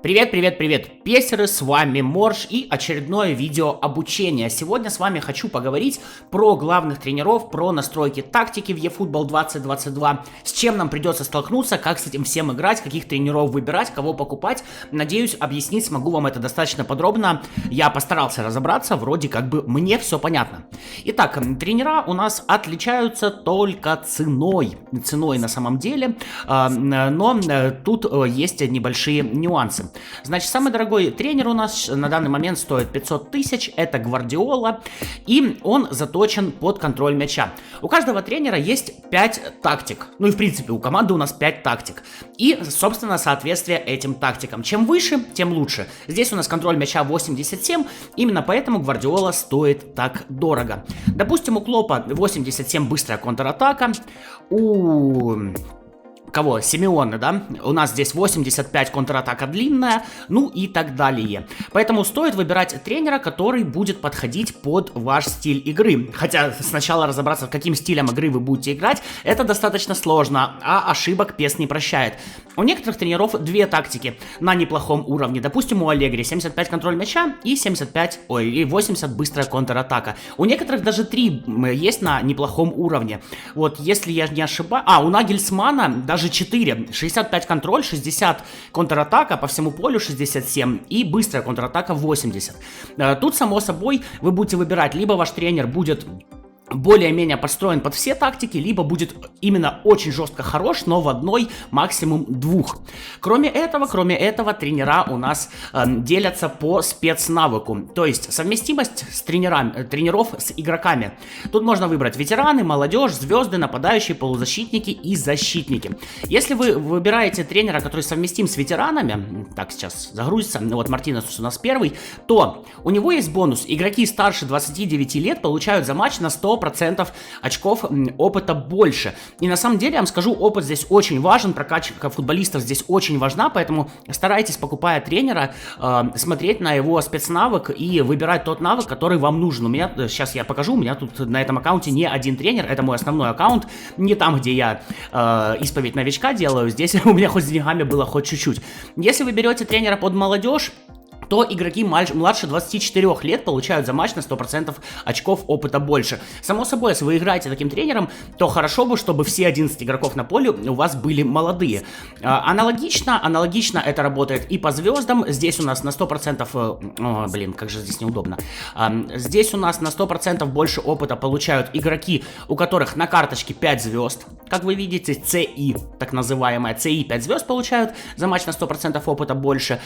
Привет, привет, привет, песеры, с вами Морж и очередное видео обучения. Сегодня с вами хочу поговорить про главных тренеров, про настройки тактики в eFootball 2022, с чем нам придется столкнуться, как с этим всем играть, каких тренеров выбирать, кого покупать. Надеюсь, объяснить смогу вам это достаточно подробно. Я постарался разобраться, вроде как бы мне все понятно. Итак, тренера у нас отличаются только ценой. Ценой на самом деле, но тут есть небольшие нюансы. Значит, самый дорогой тренер у нас на данный момент стоит 500 тысяч, это Гвардиола, и он заточен под контроль мяча. У каждого тренера есть 5 тактик, ну и в принципе у команды у нас 5 тактик, и собственно соответствие этим тактикам. Чем выше, тем лучше. Здесь у нас контроль мяча 87, именно поэтому Гвардиола стоит так дорого. Допустим, у Клопа 87 быстрая контратака, у... кого? Симеона, да? У нас здесь 85 контратака длинная, ну и так далее. Поэтому стоит выбирать тренера, который будет подходить под ваш стиль игры. Хотя сначала разобраться, каким стилем игры вы будете играть, это достаточно сложно, а ошибок PES не прощает. У некоторых тренеров две тактики на неплохом уровне. Допустим, у Аллегри 75 контроль мяча и 80 быстрая контратака. У некоторых даже 3 есть на неплохом уровне. Вот, если я не ошибаюсь... у Нагельсмана даже 4. 65 контроль, 60 контратака, по всему полю 67 и быстрая контратака 80. Тут, само собой, вы будете выбирать, либо ваш тренер будет более-менее подстроен под все тактики, либо будет именно очень жестко хорош, но в одной, максимум 2. Кроме этого, тренера у нас делятся по спецнавыку, то есть совместимость с тренеров с игроками. Тут можно выбрать ветераны, молодежь, звезды, нападающие, полузащитники и защитники. Если вы выбираете тренера, который совместим с ветеранами, так, сейчас загрузится, вот Мартинес у нас первый, то у него есть бонус. Игроки старше 29 лет получают за матч на 100% очков опыта больше. И на самом деле, я вам скажу, опыт здесь очень важен, прокачка футболистов здесь очень важна, поэтому старайтесь, покупая тренера, смотреть на его спецнавык и выбирать тот навык, который вам нужен. У меня, сейчас я покажу, у меня тут на этом аккаунте не один тренер, это мой основной аккаунт, не там, где я исповедь новичка делаю, здесь у меня хоть с деньгами было хоть чуть-чуть. Если вы берете тренера под молодежь, то игроки младше 24 лет получают за матч на 100% очков опыта больше. Само собой, если вы играете таким тренером, то хорошо бы, чтобы все 11 игроков на поле у вас были молодые. Аналогично это работает и по звездам. Здесь у нас на 100%... как же здесь неудобно. Здесь у нас на 100% больше опыта получают игроки, у которых на карточке 5 звезд. Как вы видите, CI, так называемая CI 5 звезд получают за матч на 100% опыта больше.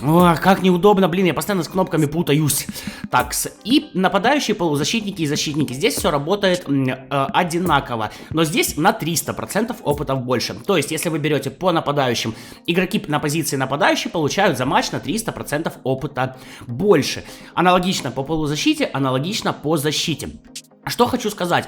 Как неудобно, я постоянно с кнопками путаюсь. Так, и нападающие, полузащитники и защитники. Здесь все работает одинаково, но здесь на 300% опытов больше. То есть, если вы берете по нападающим, игроки на позиции нападающие получают за матч на 300% опыта больше. Аналогично по полузащите, аналогично по защите. Что хочу сказать,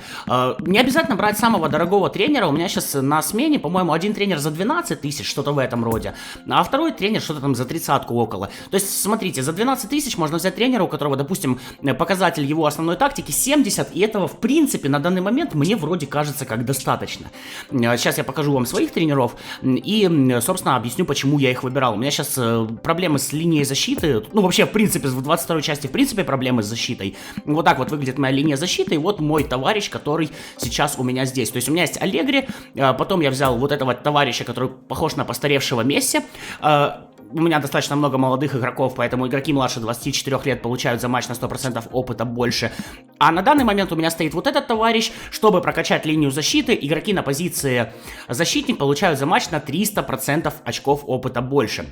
не обязательно брать самого дорогого тренера, у меня сейчас на смене, по-моему, один тренер за 12 тысяч, что-то в этом роде, а второй тренер что-то там за 30-ку около. То есть, смотрите, за 12 тысяч можно взять тренера, у которого, допустим, показатель его основной тактики 70, и этого, в принципе, на данный момент мне вроде кажется как достаточно. Сейчас я покажу вам своих тренеров и, собственно, объясню, почему я их выбирал. У меня сейчас проблемы с линией защиты, ну, вообще, в принципе, в 22-й части, в принципе, проблемы с защитой. Вот так вот выглядит моя линия защиты, и вот мой товарищ, который сейчас у меня здесь. То есть у меня есть Аллегри, потом я взял вот этого товарища, который похож на постаревшего Месси. У меня достаточно много молодых игроков, поэтому игроки младше 24 лет получают за матч на 100% опыта больше. А на данный момент у меня стоит вот этот товарищ. Чтобы прокачать линию защиты, игроки на позиции защитник получают за матч на 300% очков опыта больше.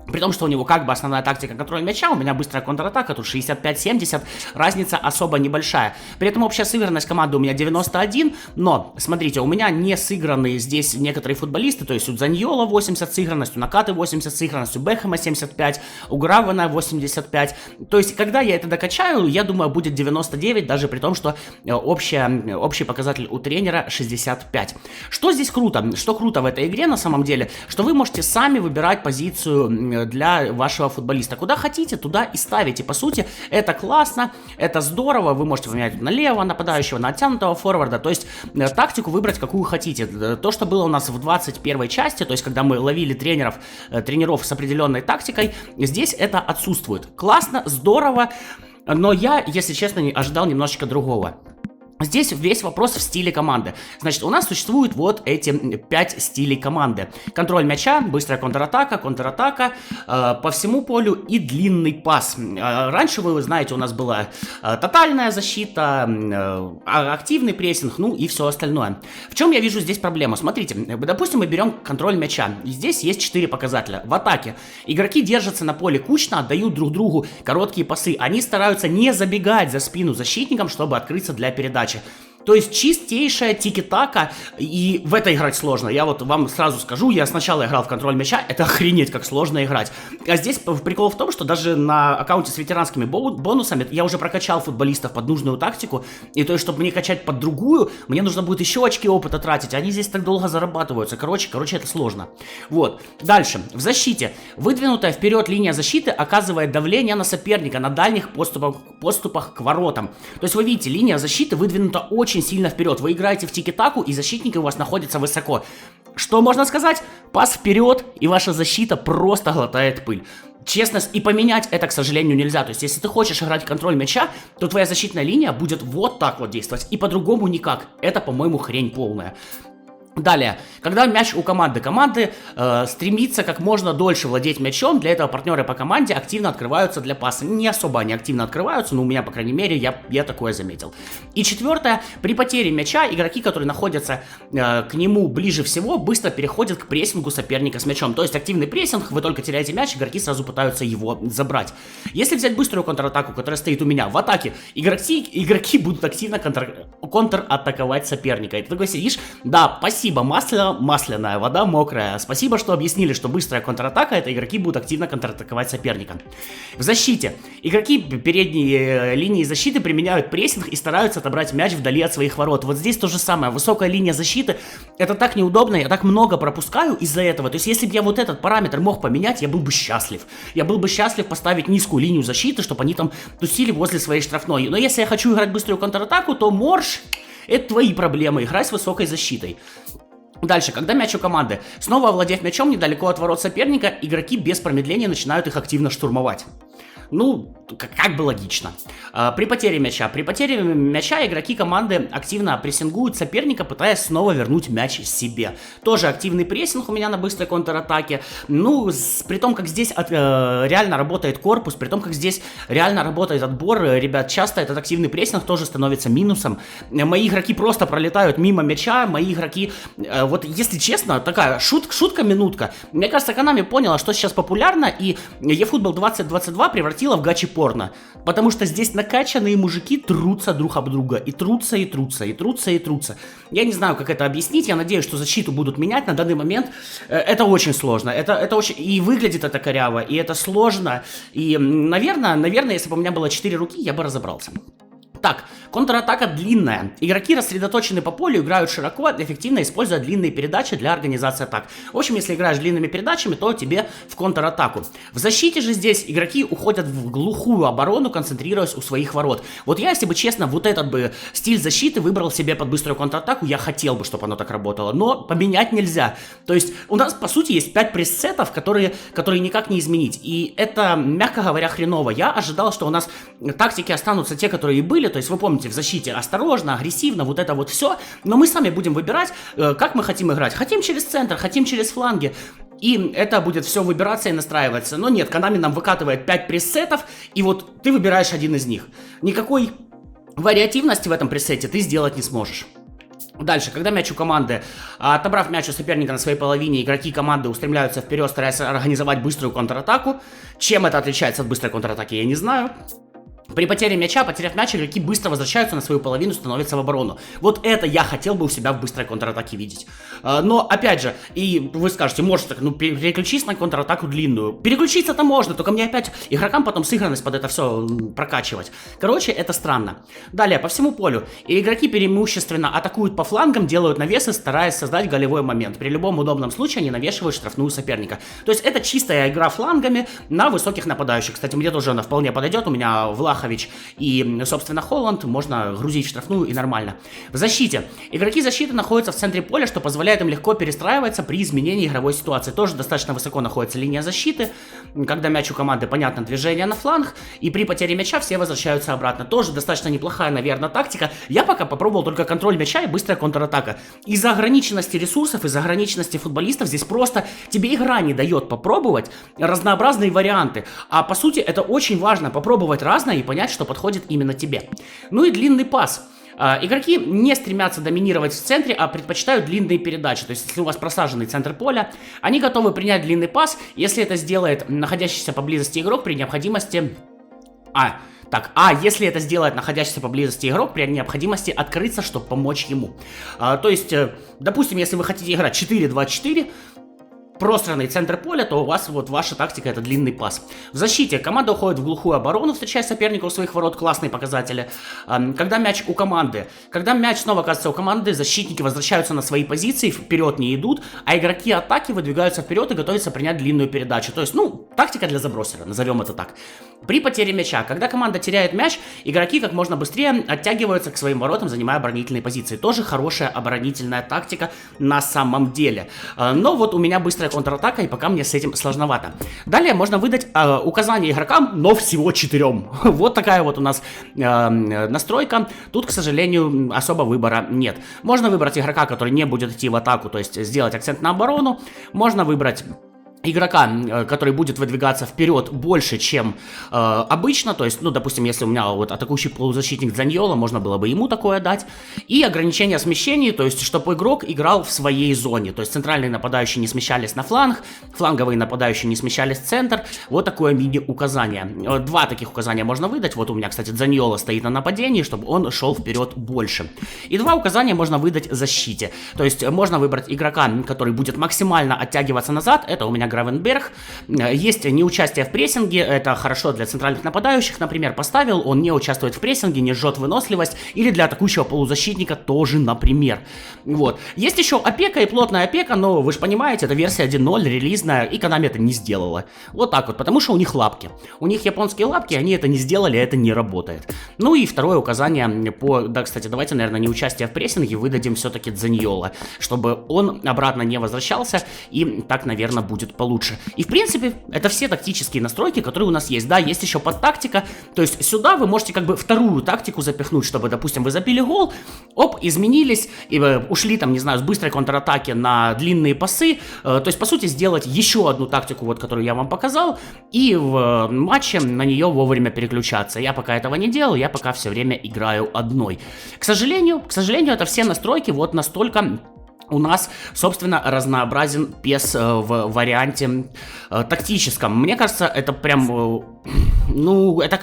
При том, что у него как бы основная тактика контроля мяча, у меня быстрая контратака, тут 65-70, разница особо небольшая. При этом общая сыгранность команды у меня 91, но, смотрите, у меня не сыграны здесь некоторые футболисты, то есть у Дзаньола 80 сыгранность, у Накаты 80 сыгранность, у Бэхэма 75, у Гравена 85. То есть, когда я это докачаю, я думаю, будет 99, даже при том, что общий показатель у тренера 65. Что здесь круто? Что круто в этой игре на самом деле? Что вы можете сами выбирать позицию для вашего футболиста. Куда хотите, туда и ставите. По сути, это классно, это здорово, вы можете поменять налево нападающего, на оттянутого форварда, то есть тактику выбрать, какую хотите. То, что было у нас в 21 части, то есть когда мы ловили тренеров с определенной тактикой, здесь это отсутствует. Классно, здорово, но я, если честно, ожидал немножечко другого. Здесь весь вопрос в стиле команды. Значит, у нас существуют вот эти 5 стилей команды. Контроль мяча, быстрая контратака, по всему полю и длинный пас. Раньше, вы знаете, у нас была тотальная защита, активный прессинг, ну и все остальное. В чем я вижу здесь проблему? Смотрите, допустим, мы берем контроль мяча. Здесь есть 4 показателя. В атаке игроки держатся на поле кучно, отдают друг другу короткие пасы. Они стараются не забегать за спину защитникам, чтобы открыться для передачи. То есть чистейшая тики-така, и в это играть сложно. Я вот вам сразу скажу, я сначала играл в контроль мяча, это охренеть как сложно играть. А здесь прикол в том, что даже на аккаунте с ветеранскими бонусами я уже прокачал футболистов под нужную тактику, и то есть, чтобы мне качать под другую, мне нужно будет еще очки опыта тратить, они здесь так долго зарабатываются. Короче, это сложно. Вот. Дальше. В защите. Выдвинутая вперед линия защиты оказывает давление на соперника на дальних подступах к воротам. То есть, вы видите, линия защиты выдвинута очень сильно вперед. Вы играете в тики-таку, и защитники у вас находятся высоко. Что можно сказать? Пас вперед, и ваша защита просто глотает пыль. Честно, и поменять это, к сожалению, нельзя. То есть, если ты хочешь играть в контроль мяча, то твоя защитная линия будет вот так вот действовать. И по-другому никак. Это, по-моему, хрень полная. Далее, когда мяч у команды стремится как можно дольше владеть мячом, для этого партнеры по команде активно открываются для паса. Не особо они активно открываются, но у меня, по крайней мере, я такое заметил. И четвертое, при потере мяча игроки, которые находятся к нему ближе всего, быстро переходят к прессингу соперника с мячом. То есть активный прессинг, вы только теряете мяч, игроки сразу пытаются его забрать. Если взять быструю контратаку, которая стоит у меня в атаке, игроки будут активно контратаковать соперника. И ты такой сидишь, да, спасибо, масляная вода мокрая. Спасибо, что объяснили, что быстрая контратака, это игроки будут активно контратаковать соперника. В защите. Игроки передней линии защиты применяют прессинг и стараются отобрать мяч вдали от своих ворот. Вот здесь то же самое. Высокая линия защиты, это так неудобно, я так много пропускаю из-за этого. То есть, если бы я вот этот параметр мог поменять, я был бы счастлив. Я был бы счастлив поставить низкую линию защиты, чтобы они там тусили возле своей штрафной. Но если я хочу играть быструю контратаку, то морж... Это твои проблемы, играй с высокой защитой. Дальше, когда мяч у команды. Снова овладев мячом недалеко от ворот соперника, игроки без промедления начинают их активно штурмовать. Ну, как бы логично. При потере мяча игроки команды активно прессингуют соперника, пытаясь снова вернуть мяч себе. Тоже активный прессинг у меня на быстрой контратаке. Ну, при том, как здесь реально работает корпус, при том, как здесь реально работает отбор, ребят, часто этот активный прессинг тоже становится минусом. Мои игроки просто пролетают мимо мяча, мои игроки... Вот, если честно, такая шутка-минутка. Мне кажется, Konami поняла, что сейчас популярно, и eFootball 2022 превратила в гачи-порно. Потому что здесь накачанные мужики трутся друг об друга. И трутся. Я не знаю, как это объяснить. Я надеюсь, что защиту будут менять. На данный момент это очень сложно. Это очень... И выглядит это коряво, и это сложно. И, наверное, если бы у меня было 4 руки, я бы разобрался. Так, контратака длинная. Игроки рассредоточены по полю, играют широко, эффективно используя длинные передачи для организации атак. В общем, если играешь длинными передачами, то тебе в контратаку. В защите же здесь игроки уходят в глухую оборону, концентрируясь у своих ворот. Вот я, если бы честно, вот этот бы стиль защиты выбрал себе под быструю контратаку, я хотел бы, чтобы оно так работало, но поменять нельзя. То есть у нас, по сути, есть 5 пресетов, которые никак не изменить. И это, мягко говоря, хреново. Я ожидал, что у нас тактики останутся те, которые и были. То есть вы помните, в защите осторожно, агрессивно, вот это вот все. Но мы сами будем выбирать, как мы хотим играть. Хотим через центр, хотим через фланги. И это будет все выбираться и настраиваться. Но нет, Konami нам выкатывает 5 пресетов, и вот ты выбираешь один из них. Никакой вариативности в этом пресете ты сделать не сможешь. Дальше, когда мяч у команды, отобрав мяч у соперника на своей половине, игроки команды устремляются вперед, стараясь организовать быструю контратаку. Чем это отличается от быстрой контратаки, я не знаю. При потере мяча, потеряв мяч, игроки быстро возвращаются на свою половину, становятся в оборону. Вот это я хотел бы у себя в быстрой контратаке видеть. Но, опять же, и вы скажете, может, так, ну, переключись на контратаку длинную. Переключиться-то можно, только мне опять игрокам потом сыгранность под это все прокачивать. Короче, это странно. Далее, по всему полю. И игроки преимущественно атакуют по флангам, делают навесы, стараясь создать голевой момент. При любом удобном случае они навешивают штрафную соперника. То есть это чистая игра флангами на высоких нападающих. Кстати, мне тоже она вполне подойдет. У меня Влахович и, собственно, Холланд. Можно грузить в штрафную и нормально. В защите. Игроки защиты находятся в центре поля, что позволяет им легко перестраиваться при изменении игровой ситуации. Тоже достаточно высоко находится линия защиты. Когда мяч у команды, понятно, движение на фланг. И при потере мяча все возвращаются обратно. Тоже достаточно неплохая, наверное, тактика. Я пока попробовал только контроль мяча и быстрая контратака. Из-за ограниченности ресурсов, из-за ограниченности футболистов здесь просто тебе игра не дает попробовать разнообразные варианты. А по сути это очень важно, попробовать разное и понять, что подходит именно тебе. Ну и длинный пас. Игроки не стремятся доминировать в центре, а предпочитают длинные передачи. То есть, если у вас просаженный центр поля, они готовы принять длинный пас, если это сделает находящийся поблизости игрок при необходимости... если это сделает находящийся поблизости игрок при необходимости открыться, чтобы помочь ему. То есть, допустим, если вы хотите играть 4-2-4, пространный центр поля, то у вас вот ваша тактика — это длинный пас. В защите команда уходит в глухую оборону, встречая соперника у своих ворот, классные показатели. Когда мяч у команды, когда мяч снова оказывается у команды, защитники возвращаются на свои позиции, вперед не идут, а игроки атаки выдвигаются вперед и готовятся принять длинную передачу. То есть, ну, тактика для забросера, назовем это так. При потере мяча, когда команда теряет мяч, игроки как можно быстрее оттягиваются к своим воротам, занимая оборонительные позиции. Тоже хорошая оборонительная тактика на самом деле. Но вот у меня быстрая контратака, и пока мне с этим сложновато. Далее можно выдать указания игрокам, но всего 4. Вот такая вот у нас настройка. Тут, к сожалению, особо выбора нет. Можно выбрать игрока, который не будет идти в атаку, то есть сделать акцент на оборону. Можно выбрать игрока, который будет выдвигаться вперед больше, чем обычно, то есть, ну, допустим, если у меня вот атакующий полузащитник Заньоло, можно было бы ему такое дать, и ограничение смещений, то есть, чтобы игрок играл в своей зоне, то есть, центральные нападающие не смещались на фланг, фланговые нападающие не смещались в центр, вот такое мини-указание. 2 таких указания можно выдать, вот у меня, кстати, Заньоло стоит на нападении, чтобы он шел вперед больше. И 2 указания можно выдать защите, то есть, можно выбрать игрока, который будет максимально оттягиваться назад, это у меня Гравенберг. Есть неучастие в прессинге, это хорошо для центральных нападающих, например, поставил, он не участвует в прессинге, не жжет выносливость, или для атакующего полузащитника тоже, например. Вот. Есть еще опека и плотная опека, но вы же понимаете, это версия 1.0, релизная, и Konami это не сделала. Вот так вот, потому что у них лапки. У них японские лапки, они это не сделали, это не работает. Ну и второе указание да, кстати, давайте, наверное, неучастие в прессинге выдадим все-таки Заньоло, чтобы он обратно не возвращался, и так, наверное, будет получше. И в принципе, это все тактические настройки, которые у нас есть. Да, есть еще подтактика, то есть сюда вы можете как бы вторую тактику запихнуть, чтобы, допустим, вы забили гол, оп, изменились, и ушли там, не знаю, с быстрой контратаки на длинные пасы, то есть, по сути, сделать еще одну тактику, вот, которую я вам показал, и в матче на нее вовремя переключаться. Я пока этого не делал, я пока все время играю одной. К сожалению, это все настройки вот настолько... У нас, собственно, разнообразен PES в варианте тактическом. Мне кажется, это прям, ну, это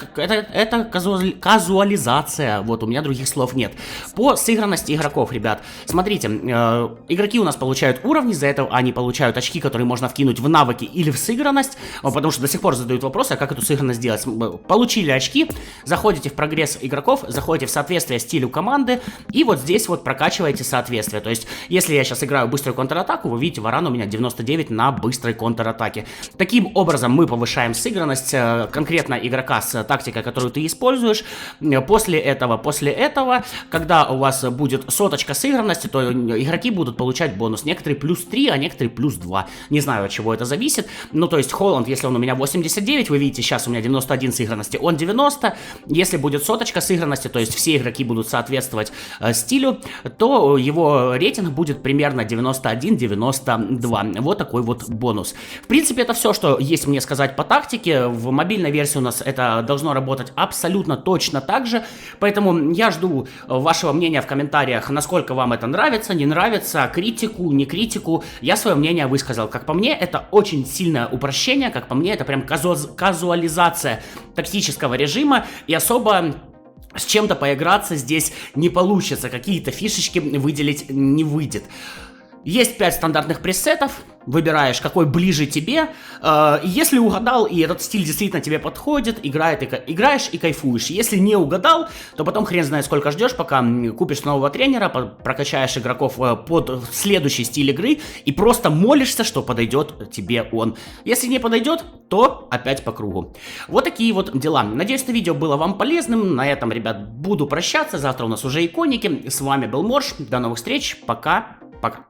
казуализация. Вот, у меня других слов нет. По сыгранности игроков, ребят, смотрите, игроки у нас получают уровни, за это они получают очки, которые можно вкинуть в навыки или в сыгранность, потому что до сих пор задают вопросы, а как эту сыгранность сделать. Получили очки, заходите в прогресс игроков, заходите в соответствие стилю команды, и вот здесь вот прокачиваете соответствие. То есть, если я сейчас играю быструю контратаку, вы видите, Варан у меня 99 на быстрой контратаке. Таким образом мы повышаем сыгранность конкретно игрока с тактикой, которую ты используешь. После этого, когда у вас будет соточка сыгранности, то игроки будут получать бонус. Некоторые плюс 3, а некоторые плюс 2. Не знаю, от чего это зависит. Ну, то есть Холланд, если он у меня 89, вы видите, сейчас у меня 91 сыгранности, он 90. Если будет соточка сыгранности, то есть все игроки будут соответствовать стилю, то его рейтинг будет примерно 91-92. Вот такой вот бонус. В принципе, это все, что есть мне сказать по тактике. В мобильной версии у нас это должно работать абсолютно точно так же. Поэтому я жду вашего мнения в комментариях, насколько вам это нравится, не нравится, критику, не критику. Я свое мнение высказал. Как по мне, это очень сильное упрощение. Как по мне, это прям казуализация тактического режима. И особо с чем-то поиграться здесь не получится. Какие-то фишечки выделить не выйдет. Есть 5 стандартных пресетов, выбираешь, какой ближе тебе. Если угадал, и этот стиль действительно тебе подходит, играешь и кайфуешь. Если не угадал, то потом хрен знает сколько ждешь, пока купишь нового тренера, прокачаешь игроков под следующий стиль игры и просто молишься, что подойдет тебе он. Если не подойдет, то опять по кругу. Вот такие вот дела. Надеюсь, это видео было вам полезным. На этом, ребят, буду прощаться. Завтра у нас уже иконики. С вами был Морж. До новых встреч. Пока. Пока.